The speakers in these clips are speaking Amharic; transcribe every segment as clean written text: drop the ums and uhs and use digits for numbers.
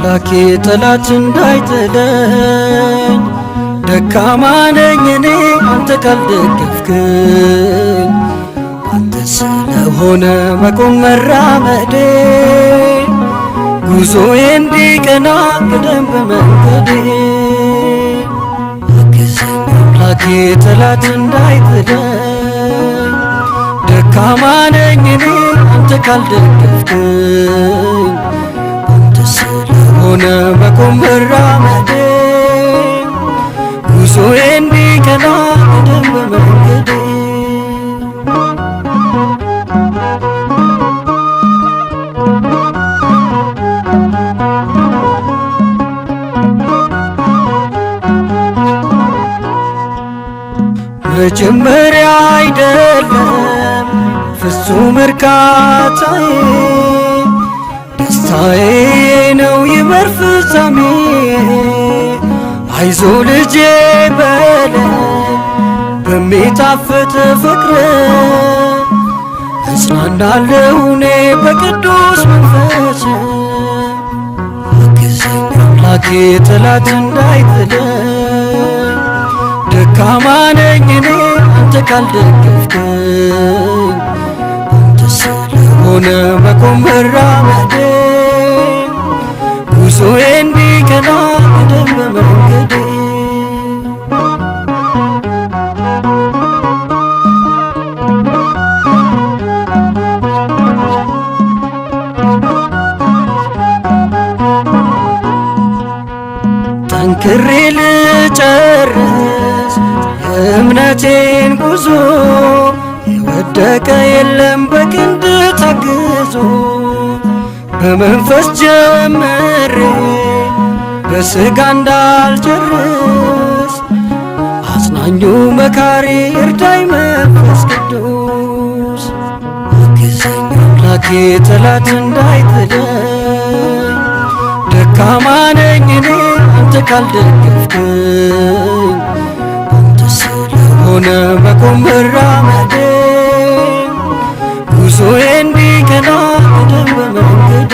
አምላኬ ጠላት እንዳይጥለኝ ደካማ ነኝ እኔ አንተ ካልደገፍክኝ አንተ ስለሆነ መቆም መራመዴ ጉዞዬ እንዲቀና ቅደም በመንገዴ አግዘኝ አምላኬ ጠላት እንዳይጥለኝ ደካማ ነኝ እኔ አንተ ካልደገፍክኝ አንተ ስለሆነ መቆም መራመዴ ጉዞዬ እንዲቀና ቅደም በመንገዴ መጀመሪያ አይደለም ፍጹም እርካታዬ ደስታዬ ነው ይመር ፍጻሜ አይዞ ልጄ በለኝ በሚጣፍጥ ፍቅር እጽናናለሁ እኔ በቅዱስ መንፈስ አግዘኝ አምላኬ ጠላት እንዳይጥለኝ ደካማ ነኝ እኔ አንተ ካልደገፍክኝ አንተ ስለሆነ መቆም መራመዴ ጉዞዬ እንዲቀና ቅደም በመንገዴ ጠንክሬ ልጨርስ የእምነቴን ጉዞ የወደቀ የለም በክንድ ታግዞ በመንፈስ ጀምሬ በሥጋ እንዳልጨርስ አጽናኙ መካሪ እርዳኝ መንፈስ ቅዱስ አግዘኝ አምላኬ ጠላት እንዳይጥለኝ ደካማ ነኝ እኔ አንተ ካልደገፍክኝ አንተ ስለሆነ መቆም መራመዴ ጉዞዬ እንዲቀና ቅደም በመንገዴ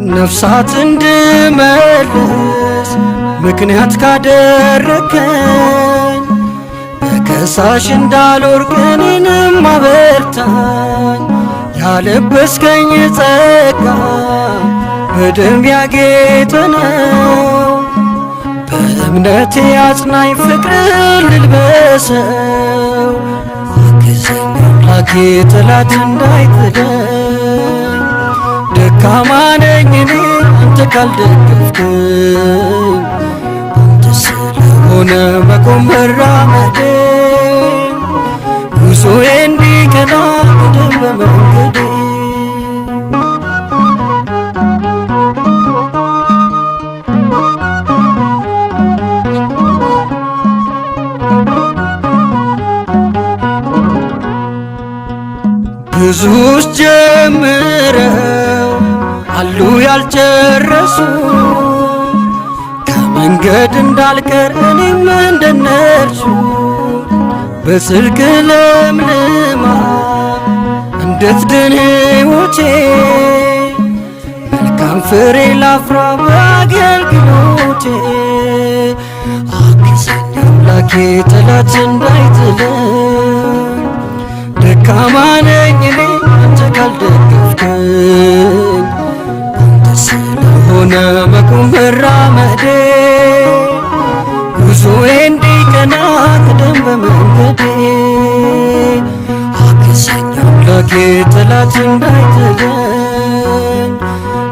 ነፍሳት እንድመልስ ምክንያት ካደረከኝ በከሳሽ እንዳልወድቅ እኔንም አበርታኝ ያለበስከኝ ጸጋ በደም ያጌጠ ነው በእምነቴ አጽናኝ ፍቅር ልልበሰው አግዘኝ አምላኬ ጠላት እንዳይጥለኝ ደካማ ነኝ እኔ አንተ ካልደገፍክኝ አንተ ስለሆነ መቆም መራመዴ ጉዞዬ እንዲቀና ቅደም በመንገዴ ብዙዎች ጀምረው አሉ ያልጨረሱ ከመንገድ እንዳልቀር እኔም እንደነርሱ በጽድቅ ለምልማ እንድትድን ሕይወቴ መልካም ፍሬ ላፍራ በአገልግሎቴ አግዘኝ አምላኬ ጠላት እንዳይጥለኝ ደካማ ነኝ እኔ አንተ ካልደገፍክኝ አንተ ስለሆነ መቆም መራመዴ ጉዞዬ እንዲቀና ቅደም በመንገዴ አግዘኝ አምላኬ ጠላት እንዳይጥለኝ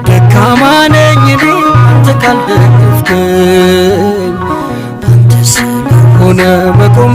ደካማ ነኝ እኔ አንተ ካልደገፍክኝ አንተ ስለሆነ መቆም